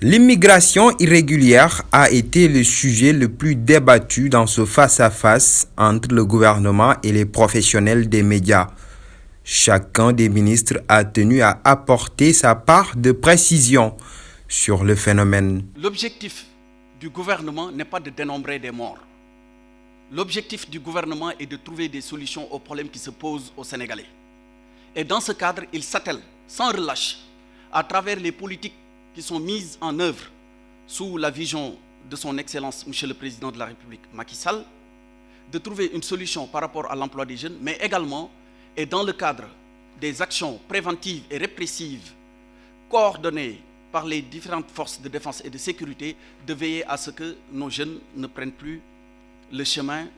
L'immigration irrégulière a été le sujet le plus débattu dans ce face-à-face entre le gouvernement et les professionnels des médias. Chacun des ministres a tenu à apporter sa part de précision sur le phénomène. L'objectif du gouvernement n'est pas de dénombrer des morts. L'objectif du gouvernement est de trouver des solutions aux problèmes qui se posent aux Sénégalais. Et dans ce cadre, il s'attelle sans relâche à travers les politiques qui sont mises en œuvre sous la vision de son Excellence, Monsieur le Président de la République, Macky Sall, de trouver une solution par rapport à l'emploi des jeunes, mais également, et dans le cadre des actions préventives et répressives coordonnées par les différentes forces de défense et de sécurité, de veiller à ce que nos jeunes ne prennent plus le chemin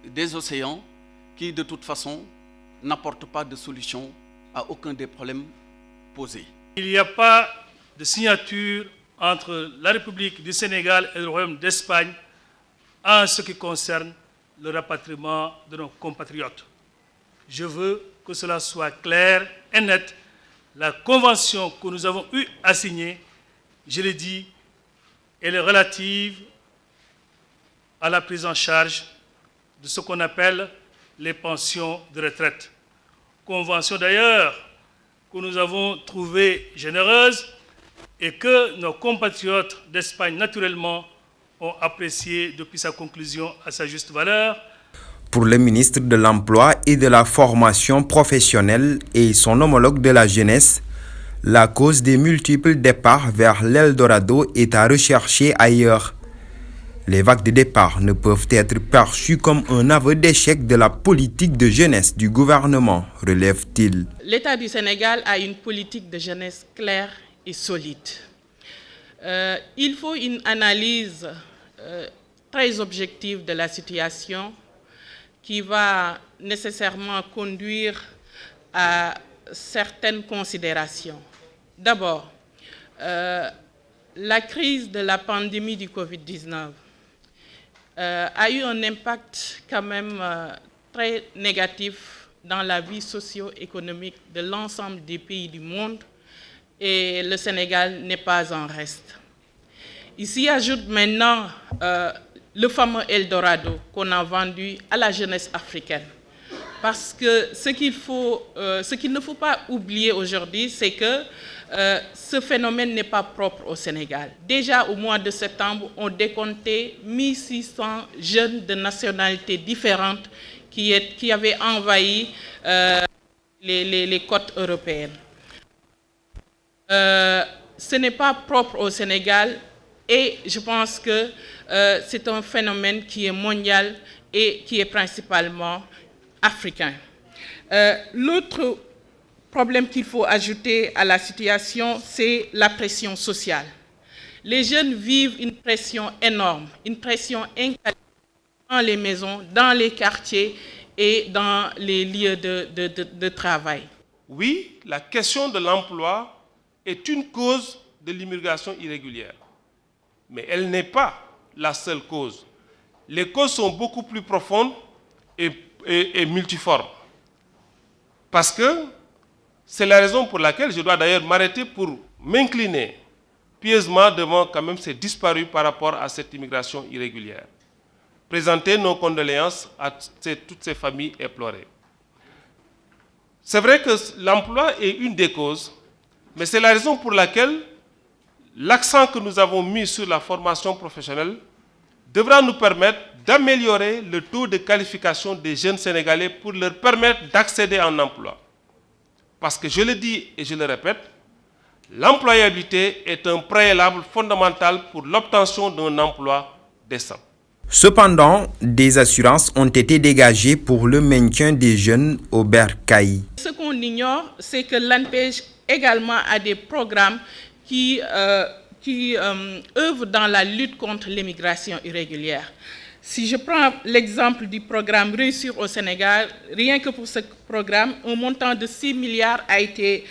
des océans qui, de toute façon, n'apportent pas de solution à aucun des problèmes posés. Il n'y a pas de signature entre la République du Sénégal et le Royaume d'Espagne en ce qui concerne le rapatriement de nos compatriotes. Je veux que cela soit clair et net. La convention que nous avons eu à signer, je l'ai dit, elle est relative à la prise en charge de ce qu'on appelle les pensions de retraite. Convention d'ailleurs que nous avons trouvée généreuse et que nos compatriotes d'Espagne, naturellement, ont apprécié depuis sa conclusion à sa juste valeur. Pour le ministre de l'Emploi et de la Formation professionnelle et son homologue de la jeunesse, la cause des multiples départs vers l'Eldorado est à rechercher ailleurs. Les vagues de départ ne peuvent être perçues comme un aveu d'échec de la politique de jeunesse du gouvernement, relève-t-il. L'État du Sénégal a une politique de jeunesse claire et solide. Il faut une analyse très objective de la situation qui va nécessairement conduire à certaines considérations. D'abord, la crise de la pandémie du Covid-19 a eu un impact quand même très négatif dans la vie socio-économique de l'ensemble des pays du monde et le Sénégal n'est pas en reste. Ici ajoute maintenant le fameux Eldorado qu'on a vendu à la jeunesse africaine. Parce que ce qu'il ne faut pas oublier aujourd'hui, c'est que ce phénomène n'est pas propre au Sénégal. Déjà au mois de septembre, on décomptait 1600 jeunes de nationalités différentes qui avaient envahi les côtes européennes. Ce n'est pas propre au Sénégal et je pense que c'est un phénomène qui est mondial et qui est principalement africain. L'autre problème qu'il faut ajouter à la situation, c'est la pression sociale. Les jeunes vivent une pression énorme, une pression inqualifiable dans les maisons, dans les quartiers et dans les lieux de travail. Oui, la question de l'emploi est une cause de l'immigration irrégulière. Mais elle n'est pas la seule cause. Les causes sont beaucoup plus profondes et multiformes. Parce que c'est la raison pour laquelle je dois d'ailleurs m'arrêter pour m'incliner pieusement devant quand même ces disparus par rapport à cette immigration irrégulière. Présenter nos condoléances à toutes ces familles éplorées. C'est vrai que l'emploi est une des causes, mais c'est la raison pour laquelle l'accent que nous avons mis sur la formation professionnelle devra nous permettre d'améliorer le taux de qualification des jeunes Sénégalais pour leur permettre d'accéder à un emploi. Parce que je le dis et je le répète, l'employabilité est un préalable fondamental pour l'obtention d'un emploi décent. Cependant, des assurances ont été dégagées pour le maintien des jeunes au bercail. Ce qu'on ignore, c'est que l'ANPEJ également a des programmes qui œuvrent dans la lutte contre l'immigration irrégulière. Si je prends l'exemple du programme Réussir au Sénégal, rien que pour ce programme, un montant de 6 milliards a été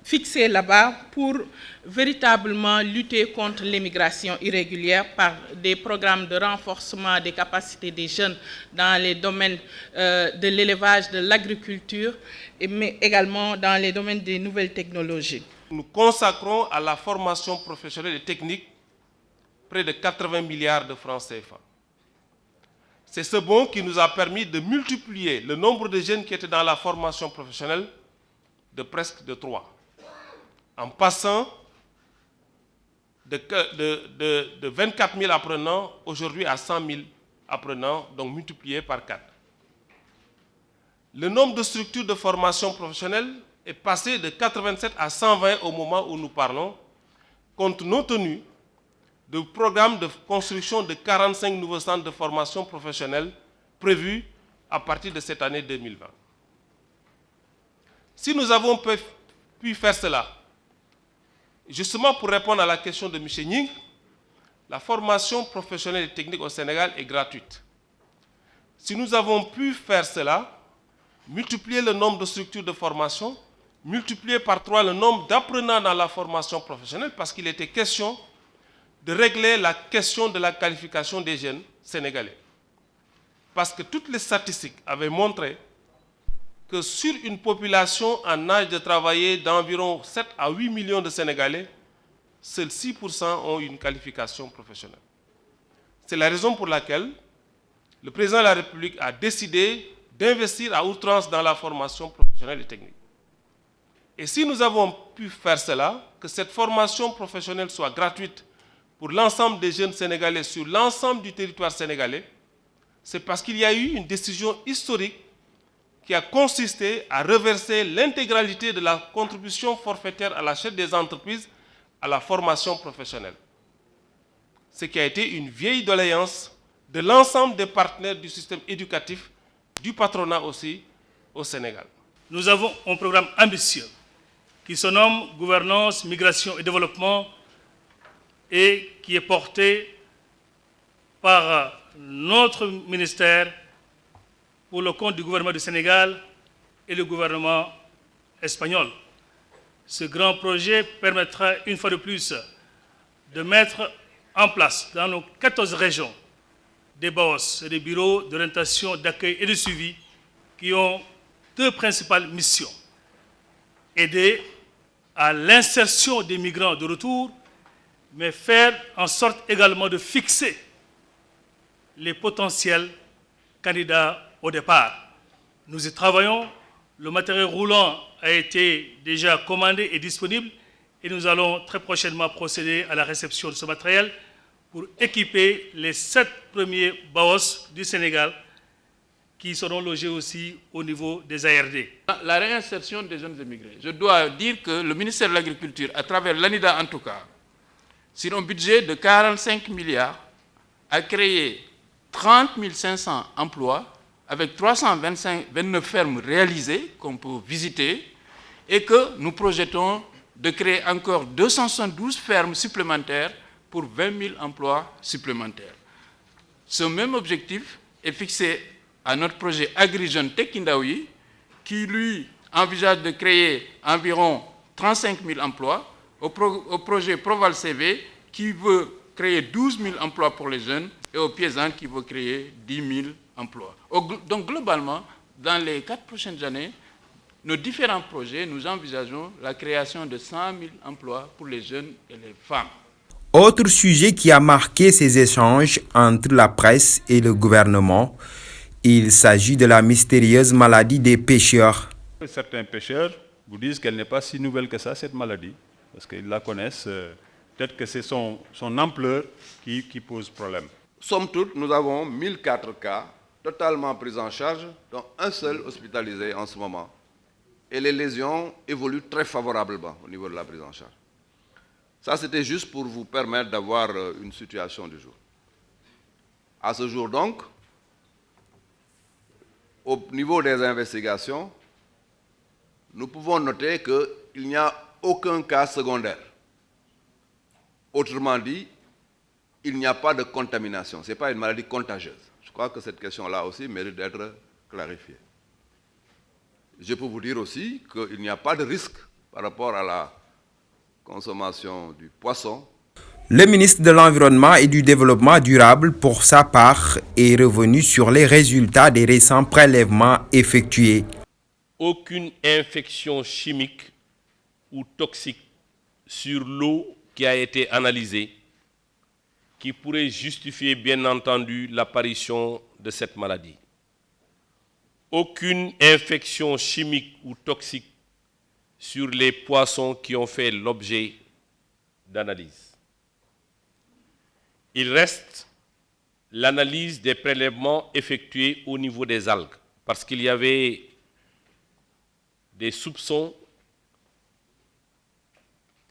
fixé là-bas pour véritablement lutter contre l'immigration irrégulière par des programmes de renforcement des capacités des jeunes dans les domaines de l'élevage, de l'agriculture, mais également dans les domaines des nouvelles technologies. Nous consacrons à la formation professionnelle et technique près de 80 milliards de francs CFA. C'est ce bond qui nous a permis de multiplier le nombre de jeunes qui étaient dans la formation professionnelle de presque de 3, en passant de 24 000 apprenants aujourd'hui à 100 000 apprenants, donc multiplié par 4. Le nombre de structures de formation professionnelle est passé de 87 à 120 au moment où nous parlons, compte tenu du programme de construction de 45 nouveaux centres de formation professionnelle prévus à partir de cette année 2020. Si nous avons pu faire cela, justement pour répondre à la question de M. Nying, la formation professionnelle et technique au Sénégal est gratuite. Si nous avons pu faire cela, multiplier le nombre de structures de formation, multiplier par 3 le nombre d'apprenants dans la formation professionnelle, parce qu'il était question de régler la question de la qualification des jeunes sénégalais. Parce que toutes les statistiques avaient montré que sur une population en âge de travailler d'environ 7 à 8 millions de Sénégalais, seuls 6% ont une qualification professionnelle. C'est la raison pour laquelle le président de la République a décidé d'investir à outrance dans la formation professionnelle et technique. Et si nous avons pu faire cela, que cette formation professionnelle soit gratuite pour l'ensemble des jeunes Sénégalais sur l'ensemble du territoire sénégalais, c'est parce qu'il y a eu une décision historique qui a consisté à reverser l'intégralité de la contribution forfaitaire à la chaîne des entreprises à la formation professionnelle. Ce qui a été une vieille doléance de l'ensemble des partenaires du système éducatif, du patronat aussi, au Sénégal. Nous avons un programme ambitieux qui se nomme Gouvernance, Migration et Développement et qui est porté par notre ministère pour le compte du gouvernement du Sénégal et le gouvernement espagnol. Ce grand projet permettra une fois de plus de mettre en place dans nos 14 régions des BAOS, des bureaux d'orientation, d'accueil et de suivi qui ont 2 principales missions. Aider à l'insertion des migrants de retour, mais faire en sorte également de fixer les potentiels candidats au départ. Nous y travaillons, le matériel roulant a été déjà commandé et disponible et nous allons très prochainement procéder à la réception de ce matériel pour équiper les 7 premiers BAOS du Sénégal qui seront logés aussi au niveau des ARD. La réinsertion des jeunes immigrés. Je dois dire que le ministère de l'Agriculture, à travers l'ANIDA en tout cas, sur un budget de 45 milliards, a créé 30 500 emplois avec 329 fermes réalisées qu'on peut visiter et que nous projetons de créer encore 272 fermes supplémentaires pour 20 000 emplois supplémentaires. Ce même objectif est fixé à notre projet Agri-Jeunes Tekindaoui qui, lui, envisage de créer environ 35 000 emplois, au projet Proval CV qui veut créer 12 000 emplois pour les jeunes et au Paysan qui veut créer 10 000 emplois. Donc globalement, dans les 4 prochaines années, nos différents projets, nous envisageons la création de 100 000 emplois pour les jeunes et les femmes. Autre sujet qui a marqué ces échanges entre la presse et le gouvernement, il s'agit de la mystérieuse maladie des pêcheurs. Certains pêcheurs vous disent qu'elle n'est pas si nouvelle que ça, cette maladie, parce qu'ils la connaissent. Peut-être que c'est son ampleur qui pose problème. Somme toute, nous avons 1004 cas totalement pris en charge, dont un seul hospitalisé en ce moment. Et les lésions évoluent très favorablement au niveau de la prise en charge. Ça, c'était juste pour vous permettre d'avoir une situation du jour. À ce jour donc, au niveau des investigations, nous pouvons noter qu'il n'y a aucun cas secondaire. Autrement dit, il n'y a pas de contamination. Ce n'est pas une maladie contagieuse. Je crois que cette question-là aussi mérite d'être clarifiée. Je peux vous dire aussi qu'il n'y a pas de risque par rapport à la consommation du poisson. Le ministre de l'Environnement et du Développement durable, pour sa part, est revenu sur les résultats des récents prélèvements effectués. Aucune infection chimique ou toxique sur l'eau qui a été analysée, qui pourrait justifier bien entendu l'apparition de cette maladie. Aucune infection chimique ou toxique sur les poissons qui ont fait l'objet d'analyse. Il reste l'analyse des prélèvements effectués au niveau des algues, parce qu'il y avait des soupçons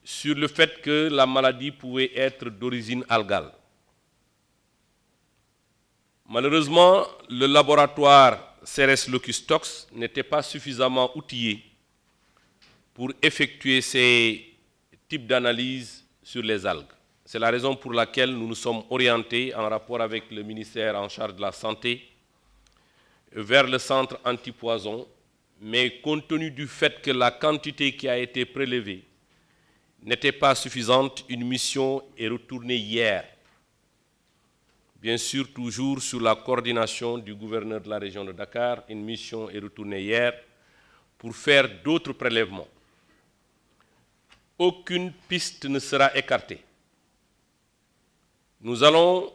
sur le fait que la maladie pouvait être d'origine algale. Malheureusement, le laboratoire Ceres Locus Tox n'était pas suffisamment outillé pour effectuer ces types d'analyses sur les algues. C'est la raison pour laquelle nous nous sommes orientés, en rapport avec le ministère en charge de la Santé, vers le centre antipoison, mais compte tenu du fait que la quantité qui a été prélevée n'était pas suffisante, une mission est retournée hier. Bien sûr, toujours sous la coordination du gouverneur de la région de Dakar, une mission est retournée hier pour faire d'autres prélèvements. Aucune piste ne sera écartée. Nous allons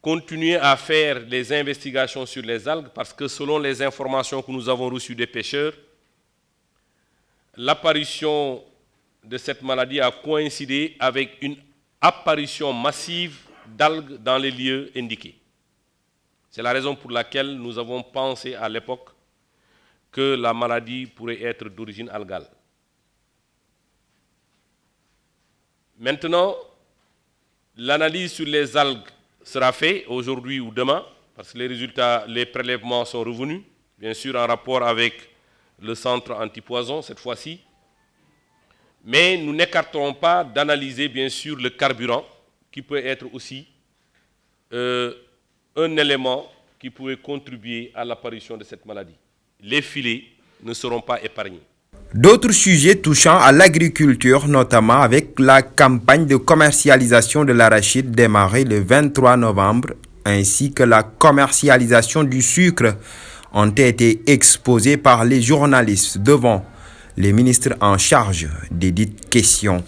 continuer à faire les investigations sur les algues parce que selon les informations que nous avons reçues des pêcheurs, l'apparition de cette maladie a coïncidé avec une apparition massive d'algues dans les lieux indiqués. C'est la raison pour laquelle nous avons pensé à l'époque que la maladie pourrait être d'origine algale. Maintenant, l'analyse sur les algues sera faite aujourd'hui ou demain, parce que les résultats, les prélèvements sont revenus, bien sûr en rapport avec le centre antipoison cette fois-ci. Mais nous n'écarterons pas d'analyser bien sûr le carburant, qui peut être aussi un élément qui pourrait contribuer à l'apparition de cette maladie. Les filets ne seront pas épargnés. D'autres sujets touchant à l'agriculture, notamment avec la campagne de commercialisation de l'arachide démarrée le 23 novembre, ainsi que la commercialisation du sucre, ont été exposés par les journalistes devant les ministres en charge des dites questions.